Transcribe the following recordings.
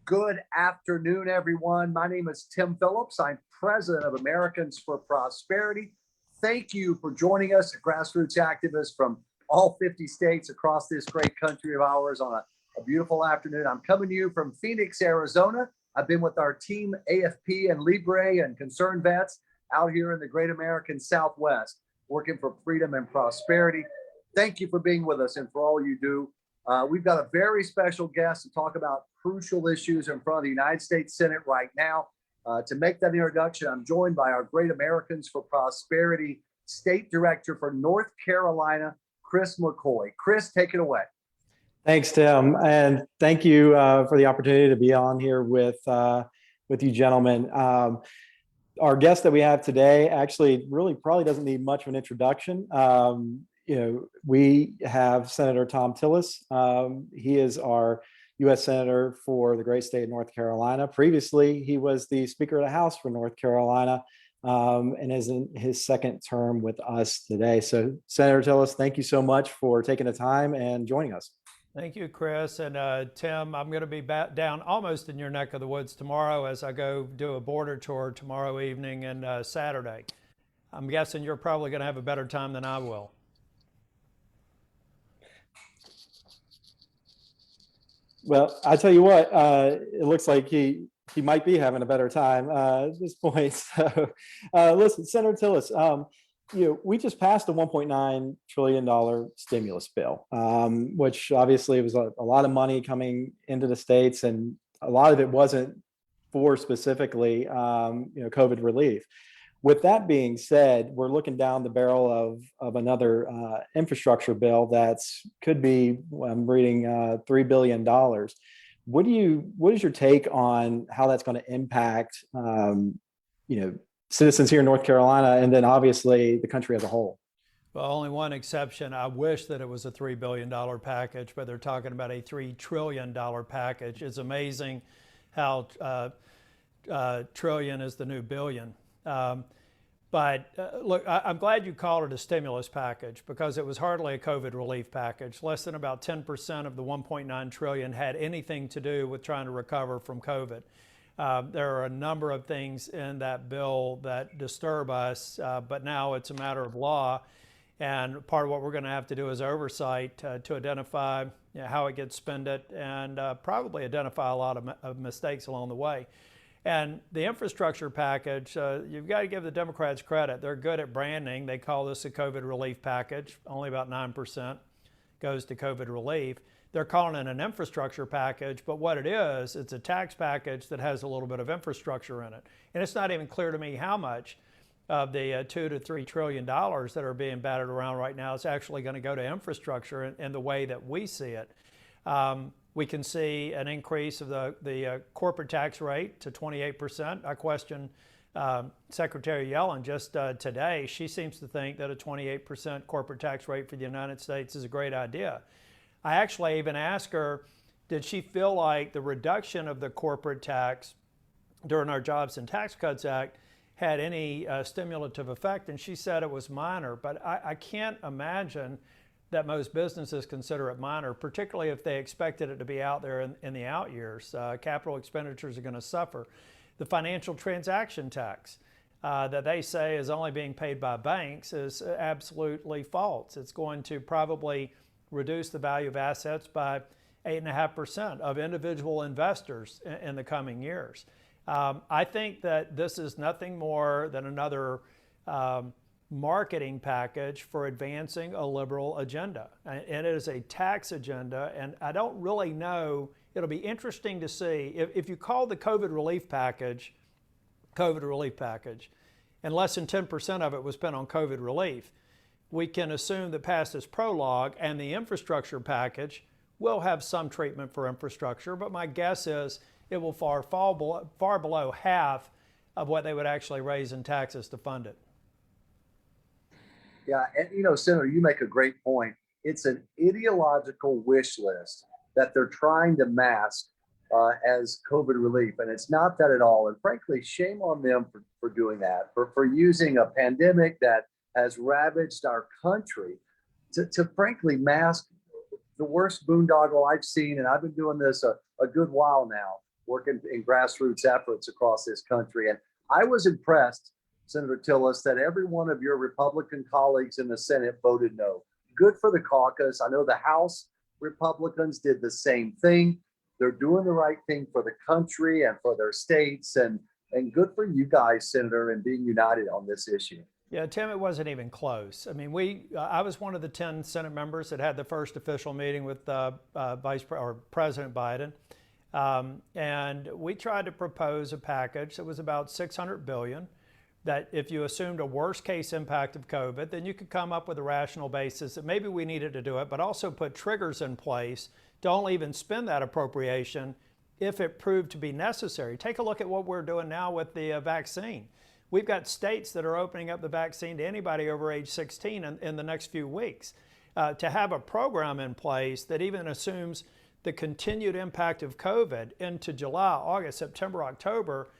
Good afternoon, everyone. My name is Tim Phillips. I'm president of Americans for Prosperity. Thank you for joining us, grassroots activists from all 50 states across this great country of ours on a beautiful afternoon. I'm coming to you from Phoenix, Arizona. I've been with our team, AFP and Libre and Concerned Vets out here in the great American Southwest, working for freedom and prosperity. Thank you for being with us and for all you do. We've got a very special guest to talk about crucial issues in front of the United States Senate right now. To make that introduction, I'm joined by our great Americans for Prosperity State Director for North Carolina, Chris McCoy. Chris, take it away. Thanks, Tim, and thank you for the opportunity to be on here with you gentlemen. Our guest that we have today actually really probably doesn't need much of an introduction. We have Senator Thom Tillis. He is our U.S. Senator for the great state of North Carolina. Previously, he was the Speaker of the House for North Carolina and is in his second term with us today. So, Senator Tillis, thank you so much for taking the time and joining us. Thank you, Chris. And Tim, I'm going to be down almost in your neck of the woods tomorrow as I go do a border tour tomorrow evening and Saturday. I'm guessing you're probably going to have a better time than I will. Well, I tell you what, it looks like he might be having a better time at this point. So, listen, Senator Tillis, we just passed a $1.9 trillion stimulus bill, which obviously was a lot of money coming into the states, and a lot of it wasn't for specifically, COVID relief. With that being said, we're looking down the barrel of another infrastructure bill could be, I'm reading, $3 billion. What is your take on how that's going to impact, citizens here in North Carolina, and then obviously the country as a whole? Well, only one exception. I wish that it was a $3 billion package, but they're talking about a $3 trillion package. It's amazing how trillion is the new billion. Look, I'm glad you called it a stimulus package, because it was hardly a COVID relief package. Less than about 10% of the $1.9 trillion had anything to do with trying to recover from COVID. There are a number of things in that bill that disturb us, but now it's a matter of law. And part of what we're going to have to do is oversight to identify how it gets spent and probably identify a lot of mistakes along the way. And the infrastructure package, you've got to give the Democrats credit. They're good at branding. They call this a COVID relief package. Only about 9% goes to COVID relief. They're calling it an infrastructure package, but what it is, it's a tax package that has a little bit of infrastructure in it. And it's not even clear to me how much of the $2 to $3 trillion that are being batted around right now is actually going to go to infrastructure in the way that we see it. We can see an increase of the corporate tax rate to 28%. I question Secretary Yellen just today. She seems to think that a 28% corporate tax rate for the United States is a great idea. I actually even asked her, did she feel like the reduction of the corporate tax during our Jobs and Tax Cuts Act had any stimulative effect? And she said it was minor, but I can't imagine that most businesses consider it minor, particularly if they expected it to be out there in the out years. Capital expenditures are going to suffer. The financial transaction tax that they say is only being paid by banks is absolutely false. It's going to probably reduce the value of assets by 8.5% of individual investors in the coming years. I think that this is nothing more than another marketing package for advancing a liberal agenda. And it is a tax agenda, and I don't really know. It'll be interesting to see if you call the COVID relief package, and less than 10% of it was spent on COVID relief, we can assume that past this prologue and the infrastructure package will have some treatment for infrastructure, but my guess is it will far below half of what they would actually raise in taxes to fund it. Yeah, and Senator, you make a great point. It's an ideological wish list that they're trying to mask as COVID relief, and it's not that at all. And frankly, shame on them for doing that, for using a pandemic that has ravaged our country to frankly mask the worst boondoggle I've seen, and I've been doing this a good while now, working in grassroots efforts across this country. And I was impressed, Senator Tillis, that every one of your Republican colleagues in the Senate voted no. Good for the caucus. I know the House Republicans did the same thing. They're doing the right thing for the country and for their states. And good for you guys, Senator, in being united on this issue. Yeah, Tim, it wasn't even close. I mean, I was one of the 10 Senate members that had the first official meeting with President Biden. And we tried to propose a package that was about $600 billion, that if you assumed a worst case impact of COVID, then you could come up with a rational basis that maybe we needed to do it, but also put triggers in place to only even spend that appropriation if it proved to be necessary. Take a look at what we're doing now with the vaccine. We've got states that are opening up the vaccine to anybody over age 16 in the next few weeks. To have a program in place that even assumes the continued impact of COVID into July, August, September, October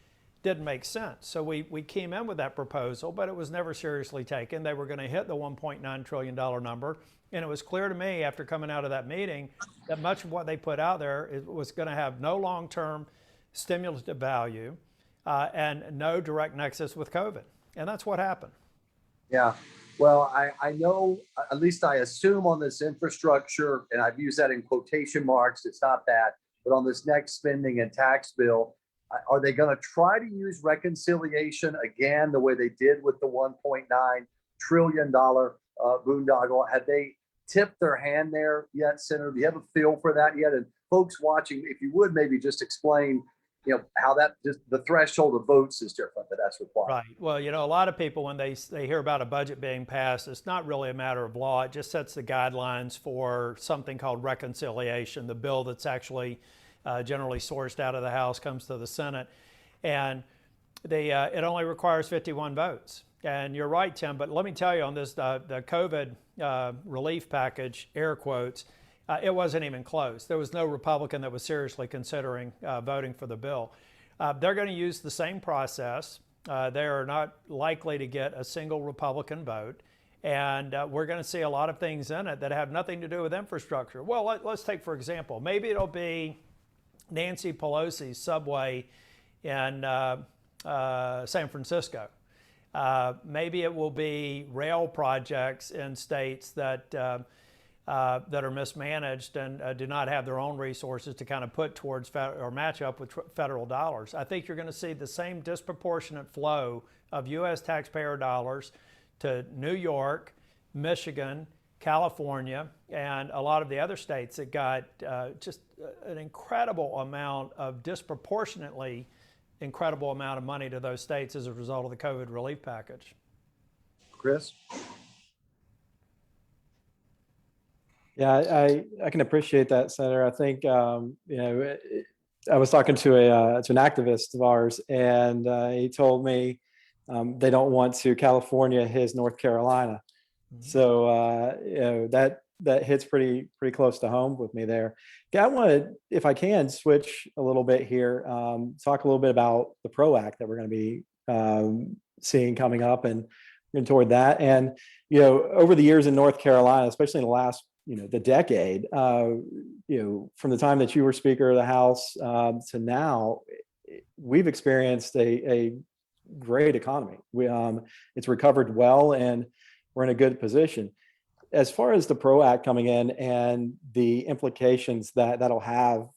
didn't make sense. So we came in with that proposal, but it was never seriously taken. They were going to hit the $1.9 trillion number. And it was clear to me after coming out of that meeting that much of what they put out there was going to have no long-term stimulative value and no direct nexus with COVID. And that's what happened. Yeah. Well, I know, at least I assume on this infrastructure, and I've used that in quotation marks, it's not that, but on this next spending and tax bill, are they going to try to use reconciliation again the way they did with the $1.9 trillion boondoggle? Have they tipped their hand there yet, Senator? Do you have a feel for that yet? And folks watching, if you would maybe just explain, how that just the threshold of votes is different, but that's required. Right. Well, a lot of people, when they hear about a budget being passed, it's not really a matter of law. It just sets the guidelines for something called reconciliation. The bill that's actually generally sourced out of the House comes to the Senate, and it only requires 51 votes. And you're right, Tim, but let me tell you on this, the COVID relief package, air quotes, it wasn't even close. There was no Republican that was seriously considering voting for the bill. They're going to use the same process. They are not likely to get a single Republican vote. And we're going to see a lot of things in it that have nothing to do with infrastructure. Well, let's take, for example, maybe it'll be Nancy Pelosi's subway in San Francisco. Maybe it will be rail projects in states that are mismanaged and do not have their own resources to kind of put towards or match up with federal dollars. I think you're going to see the same disproportionate flow of U.S. taxpayer dollars to New York, Michigan, California, and a lot of the other states that got just an incredible amount of disproportionately incredible amount of money to those states as a result of the COVID relief package. Chris? Yeah, I can appreciate that, Senator. I think I was talking to an activist of ours, and he told me they don't want to California his North Carolina. Mm-hmm. So that hits pretty close to home with me there. Yeah, I want to, if I can, switch a little bit here, talk a little bit about the PRO Act that we're going to be seeing coming up and toward that. And over the years in North Carolina, especially in the last the decade, from the time that you were Speaker of the House to now, we've experienced a great economy. It's recovered well, and we're in a good position. As far as the PRO Act coming in and the implications that'll have,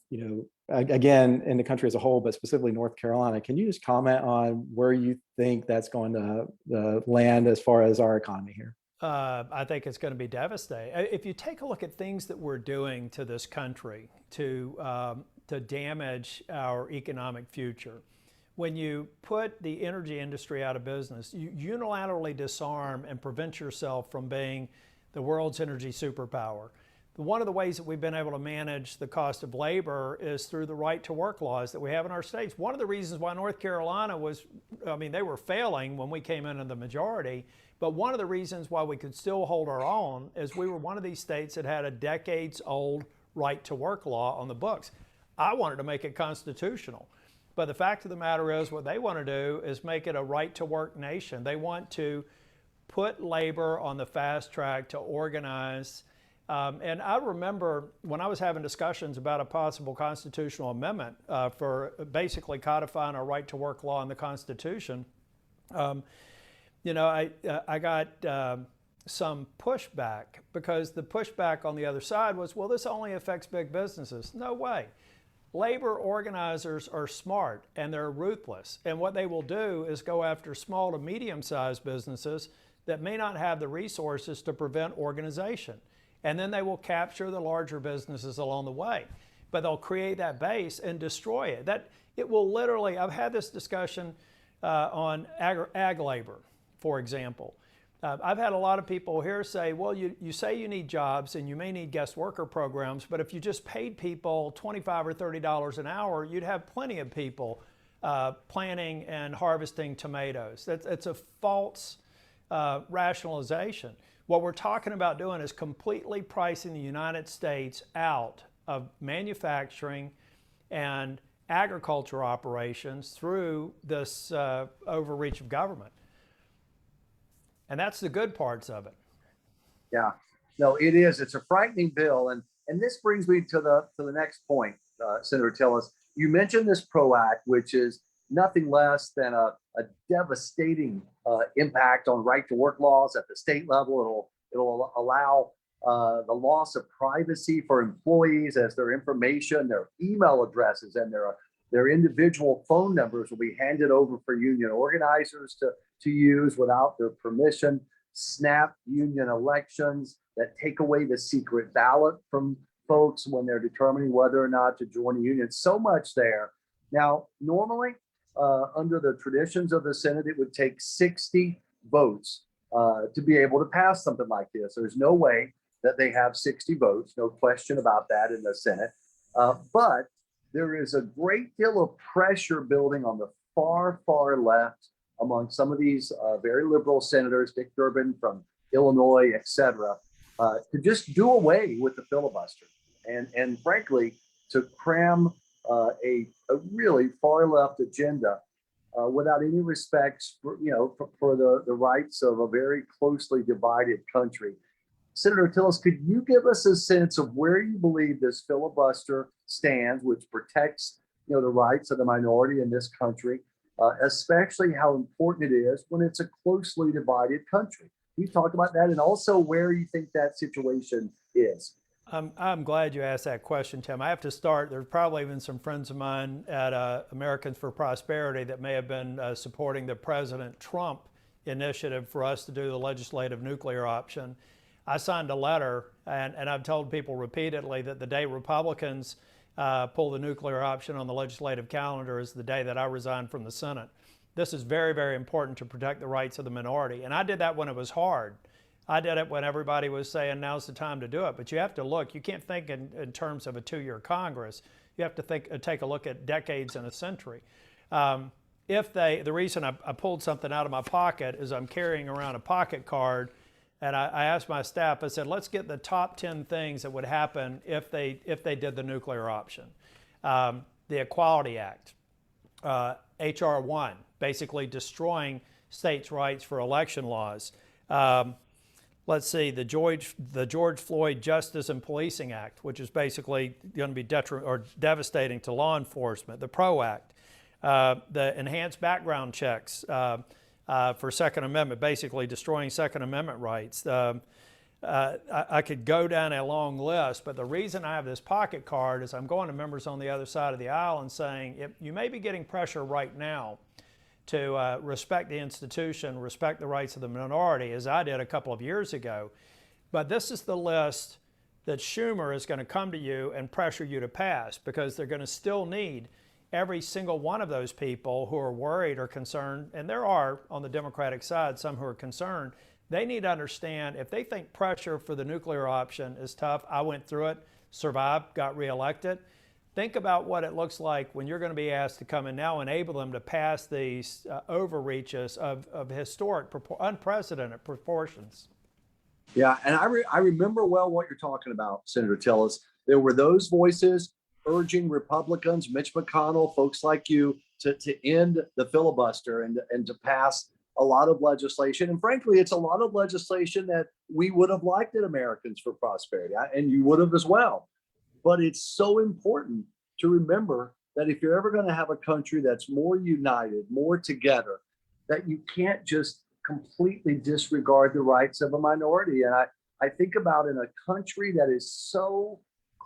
again, in the country as a whole, but specifically North Carolina, can you just comment on where you think that's going to land as far as our economy here? I think it's going to be devastating. If you take a look at things that we're doing to this country to damage our economic future, when you put the energy industry out of business, you unilaterally disarm and prevent yourself from being the world's energy superpower. One of the ways that we've been able to manage the cost of labor is through the right to work laws that we have in our states. One of the reasons why North Carolina they were failing when we came into the majority, but one of the reasons why we could still hold our own is we were one of these states that had a decades-old right to work law on the books. I wanted to make it constitutional. But the fact of the matter is, what they want to do is make it a right to work nation. They want to put labor on the fast track to organize And I remember when I was having discussions about a possible constitutional amendment for basically codifying a right to work law in the Constitution, I got some pushback, because the pushback on the other side was, well, this only affects big businesses. No way. Labor organizers are smart and they're ruthless. And what they will do is go after small to medium-sized businesses that may not have the resources to prevent organization. And then they will capture the larger businesses along the way. But they'll create that base and destroy it. It will literally, I've had this discussion on ag labor, for example. I've had a lot of people here say, well, you say you need jobs and you may need guest worker programs, but if you just paid people $25 or $30 an hour, you'd have plenty of people planting and harvesting tomatoes. It's a false rationalization. What we're talking about doing is completely pricing the United States out of manufacturing and agriculture operations through this overreach of government. And that's the good parts of it. Yeah, no, it is. It's a frightening bill. And this brings me to the next point, Senator Tillis. You mentioned this PRO Act, which is nothing less than a devastating impact on right to work laws at the state level. It'll allow the loss of privacy for employees, as their information, their email addresses, and their individual phone numbers will be handed over for union organizers to use without their permission. Snap union elections that take away the secret ballot from folks when they're determining whether or not to join a union. So much there. Now, normally, under the traditions of the Senate, it would take 60 votes to be able to pass something like this. There's no way that they have 60 votes, no question about that in the Senate. But there is a great deal of pressure building on the far, far left among some of these very liberal senators, Dick Durbin from Illinois, et cetera, to just do away with the filibuster and frankly, to cram a really far left agenda without any respect for the rights of a very closely divided country. Senator Tillis, could you give us a sense of where you believe this filibuster stands, which protects the rights of the minority in this country, especially how important it is when it's a closely divided country? Can you talk about that, and also where you think that situation is? I'm glad you asked that question, Tim. I have to start. There's probably been some friends of mine at Americans for Prosperity that may have been supporting the President Trump initiative for us to do the legislative nuclear option. I signed a letter, and I've told people repeatedly that the day Republicans pull the nuclear option on the legislative calendar is the day that I resign from the Senate. This is very, very important to protect the rights of the minority. And I did that when it was hard. I did it when everybody was saying now's the time to do it. But you have to look. You can't think in terms of a 2-year Congress. You have to take a look at decades and a century. The reason I pulled something out of my pocket is I'm carrying around a pocket card. And I asked my staff, I said, let's get the top 10 things that would happen if they did the nuclear option. The Equality Act, H.R. 1, basically destroying states' rights for election laws. Let's see, the George Floyd Justice and Policing Act, which is basically going to be devastating to law enforcement. The PRO Act, the enhanced background checks for Second Amendment, basically destroying Second Amendment rights. I could go down a long list, but the reason I have this pocket card is I'm going to members on the other side of the aisle and saying, you may be getting pressure right now to respect the institution, respect the rights of the minority, as I did a couple of years ago. But this is the list that Schumer is going to come to you and pressure you to pass, because they're going to still need every single one of those people who are worried or concerned, and there are on the Democratic side some who are concerned. They need to understand, if they think pressure for the nuclear option is tough, I went through it, survived, got reelected. Think about what it looks like when you're going to be asked to come and now enable them to pass these overreaches of historic, unprecedented proportions. Yeah, and I remember well what you're talking about, Senator Tillis. There were those voices urging Republicans, Mitch McConnell, folks like you, to end the filibuster and to pass a lot of legislation. And frankly, it's a lot of legislation that we would have liked at Americans for Prosperity, and you would have as well. But it's so important to remember that if you're ever going to have a country that's more united, more together, that you can't just completely disregard the rights of a minority. And I think about in a country that is so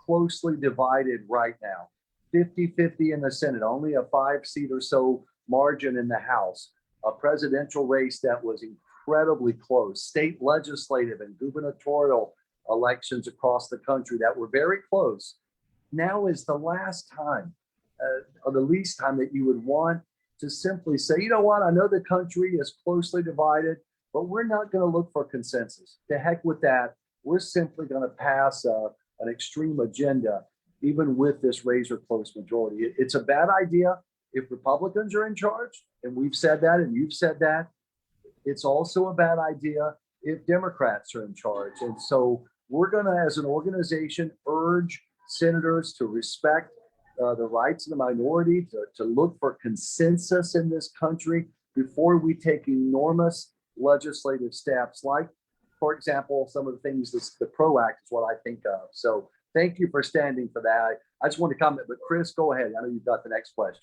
closely divided right now, 50-50 in the Senate, only a 5-seat or so margin in the House, a presidential race that was incredibly close, state legislative and gubernatorial elections across the country that were very close. Now is the last time, or the least time, that you would want to simply say, you know what, I know the country is closely divided, but we're not going to look for consensus. To heck with that. We're simply going to pass an extreme agenda, even with this razor close majority. It's a bad idea if Republicans are in charge, and we've said that, and you've said that. It's also a bad idea if Democrats are in charge. And so we're going to, as an organization, urge senators to respect the rights of the minority, to look for consensus in this country before we take enormous legislative steps, like, for example, some of the things, the PRO Act is what I think of. So thank you for standing for that. I just want to comment, but Chris, go ahead. I know you've got the next question.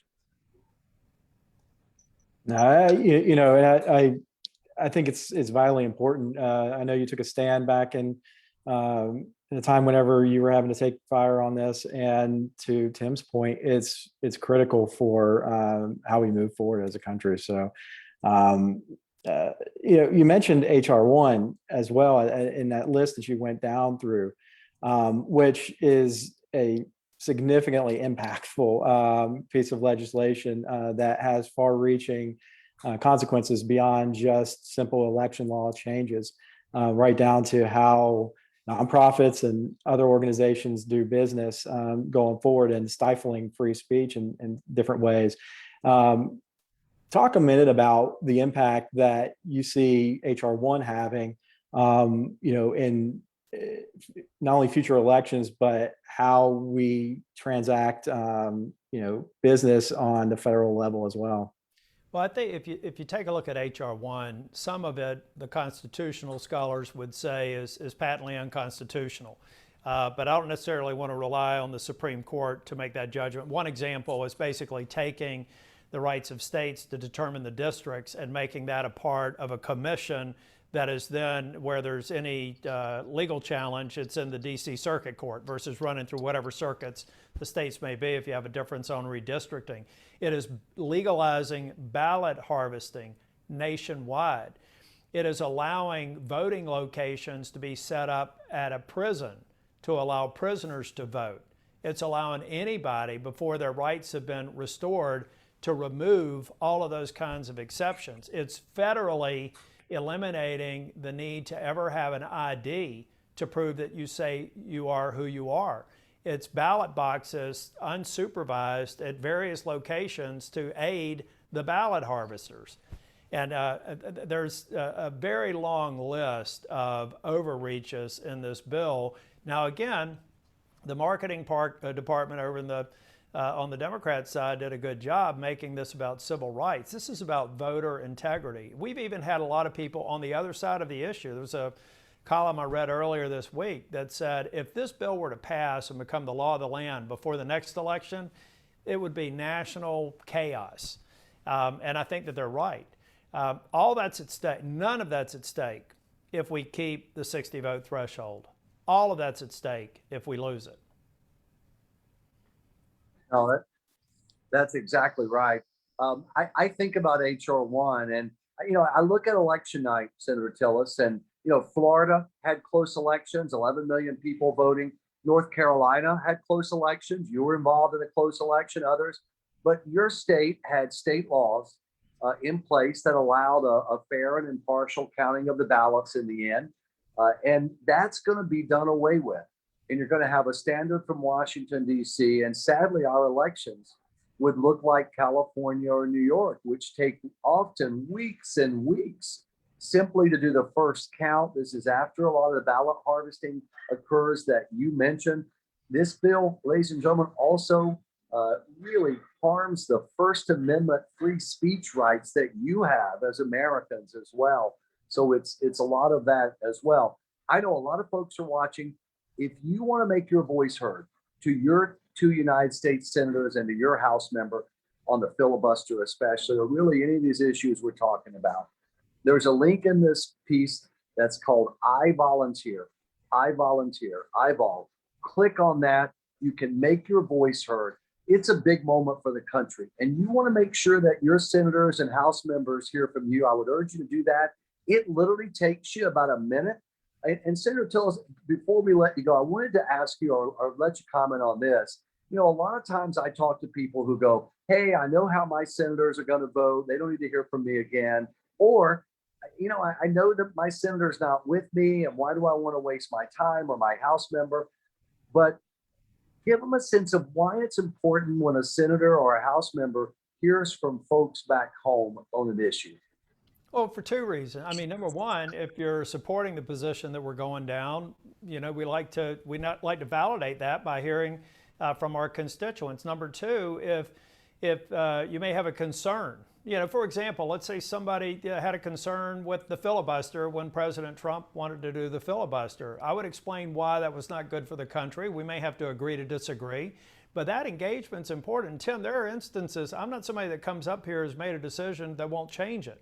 No, I think it's vitally important. I know you took a stand back in a time whenever you were having to take fire on this, and to Tim's point, it's critical for how we move forward as a country. So, you mentioned HR1 as well in that list that you went down through, which is a significantly impactful piece of legislation that has far-reaching consequences beyond just simple election law changes, right down to how nonprofits and other organizations do business going forward, and stifling free speech in different ways. Talk a minute about the impact that you see HR1 having, in not only future elections, but how we transact, business on the federal level as well. Well, I think if you take a look at HR1, some of it, the constitutional scholars would say is patently unconstitutional. But I don't necessarily want to rely on the Supreme Court to make that judgment. One example is basically taking the rights of states to determine the districts and making that a part of a commission that is then, where there's any legal challenge, it's in the DC Circuit Court versus running through whatever circuits the states may be if you have a difference on redistricting. It is legalizing ballot harvesting nationwide. It is allowing voting locations to be set up at a prison to allow prisoners to vote. It's allowing anybody, before their rights have been restored, to remove all of those kinds of exceptions. It's federally eliminating the need to ever have an ID to prove that you say you are who you are. It's ballot boxes unsupervised at various locations to aid the ballot harvesters. And there's a very long list of overreaches in this bill. Now, again, the marketing department over in on the Democrat side did a good job making this about civil rights. This is about voter integrity. We've even had a lot of people on the other side of the issue. There was a column I read earlier this week that said if this bill were to pass and become the law of the land before the next election, it would be national chaos. And I think that they're right. All that's at stake. None of that's at stake if we keep the 60 vote threshold. All of that's at stake if we lose it. No, that's exactly right. I think about HR1, and I look at election night, Senator Tillis, and Florida had close elections, 11 million people voting. North Carolina had close elections. You were involved in a close election, others, but your state had state laws in place that allowed a fair and impartial counting of the ballots in the end, and that's going to be done away with. And you're going to have a standard from Washington, D.C. And sadly, our elections would look like California or New York, which take often weeks and weeks simply to do the first count. This is after a lot of the ballot harvesting occurs that you mentioned. This bill, ladies and gentlemen, also really harms the First Amendment free speech rights that you have as Americans as well. So it's a lot of that as well. I know a lot of folks are watching. If you want to make your voice heard to your two United States senators and to your House member on the filibuster, especially, or really any of these issues we're talking about, there's a link in this piece that's called I Volunteer. I Volunteer. I Vol. Click on that. You can make your voice heard. It's a big moment for the country. And you want to make sure that your senators and House members hear from you. I would urge you to do that. It literally takes you about a minute. And Senator Tillis, before we let you go, I wanted to ask you or let you comment on this. You know, a lot of times I talk to people who go, hey, I know how my senators are going to vote. They don't need to hear from me again. Or, you know, I know that my senator's not with me, and why do I want to waste my time, or my House member? But give them a sense of why it's important when a senator or a House member hears from folks back home on an issue. Well, for two reasons. I mean, number one, if you're supporting the position that we're going down, you know, we like to validate that by hearing from our constituents. Number two, if you may have a concern, you know, for example, let's say somebody had a concern with the filibuster when President Trump wanted to do the filibuster. I would explain why that was not good for the country. We may have to agree to disagree, but that engagement's important. Tim, there are instances, I'm not somebody that comes up here has made a decision that won't change it.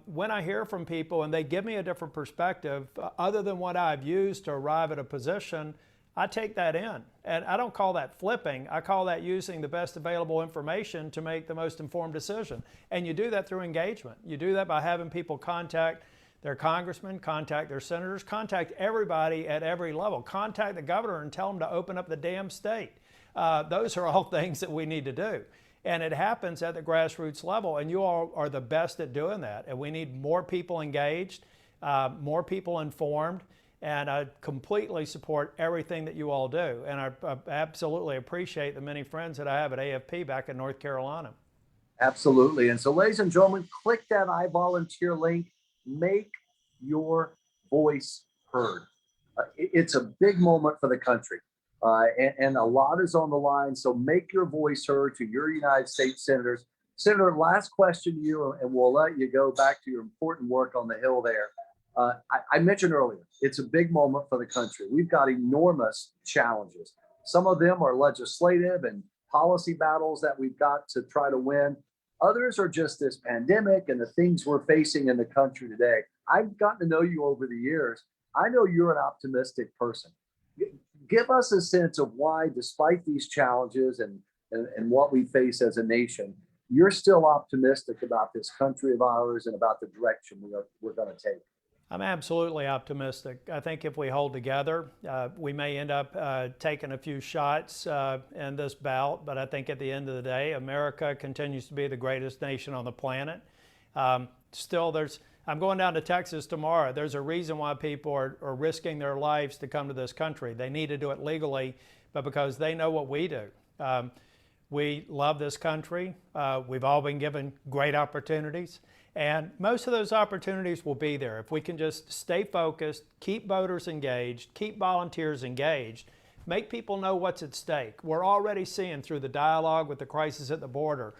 When I hear from people and they give me a different perspective, other than what I've used to arrive at a position, I take that in. And I don't call that flipping. I call that using the best available information to make the most informed decision. And you do that through engagement. You do that by having people contact their congressmen, contact their senators, contact everybody at every level, contact the governor and tell them to open up the damn state. Those are all things that we need to do. And it happens at the grassroots level, and you all are the best at doing that. And we need more people engaged, more people informed, and I completely support everything that you all do. And I absolutely appreciate the many friends that I have at AFP back in North Carolina. Absolutely. And so, ladies and gentlemen, click that I Volunteer link. Make your voice heard. It's a big moment for the country. And a lot is on the line. So make your voice heard to your United States senators. Senator, last question to you, and we'll let you go back to your important work on the Hill there. I mentioned earlier, it's a big moment for the country. We've got enormous challenges. Some of them are legislative and policy battles that we've got to try to win. Others are just this pandemic and the things we're facing in the country today. I've gotten to know you over the years. I know you're an optimistic person. Give us a sense of why, despite these challenges and what we face as a nation, you're still optimistic about this country of ours and about the direction we're going to take. I'm absolutely optimistic. I think if we hold together, we may end up taking a few shots in this bout, but I think at the end of the day, America continues to be the greatest nation on the planet. I'm going down to Texas tomorrow. There's a reason why people are risking their lives to come to this country. They need to do it legally, but because they know what we do. We love this country. We've all been given great opportunities, and most of those opportunities will be there if we can just stay focused, keep voters engaged, keep volunteers engaged, make people know what's at stake. We're already seeing through the dialogue with the crisis at the border,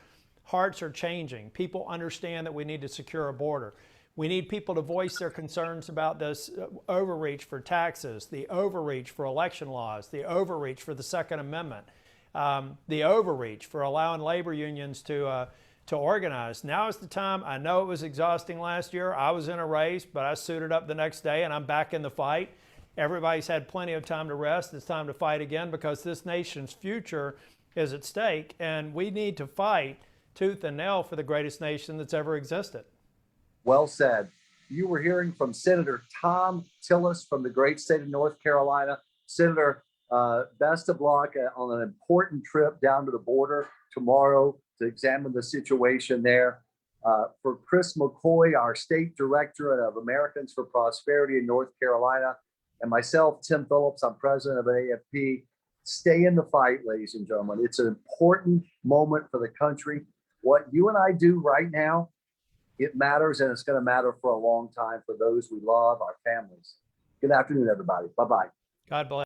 hearts are changing. People understand that we need to secure a border. We need people to voice their concerns about this overreach for taxes, the overreach for election laws, the overreach for the Second Amendment, the overreach for allowing labor unions to organize. Now is the time. I know it was exhausting last year. I was in a race, but I suited up the next day and I'm back in the fight. Everybody's had plenty of time to rest. It's time to fight again because this nation's future is at stake, and we need to fight tooth and nail for the greatest nation that's ever existed. Well said. You were hearing from Senator Thom Tillis from the great state of North Carolina. Senator, best of luck on an important trip down to the border tomorrow to examine the situation there. For Chris McCoy, our state director of Americans for Prosperity in North Carolina, and myself, Tim Phillips, I'm president of AFP. Stay in the fight, ladies and gentlemen. It's an important moment for the country. What you and I do right now, it matters, and it's going to matter for a long time for those we love, our families. Good afternoon, everybody. Bye-bye. God bless.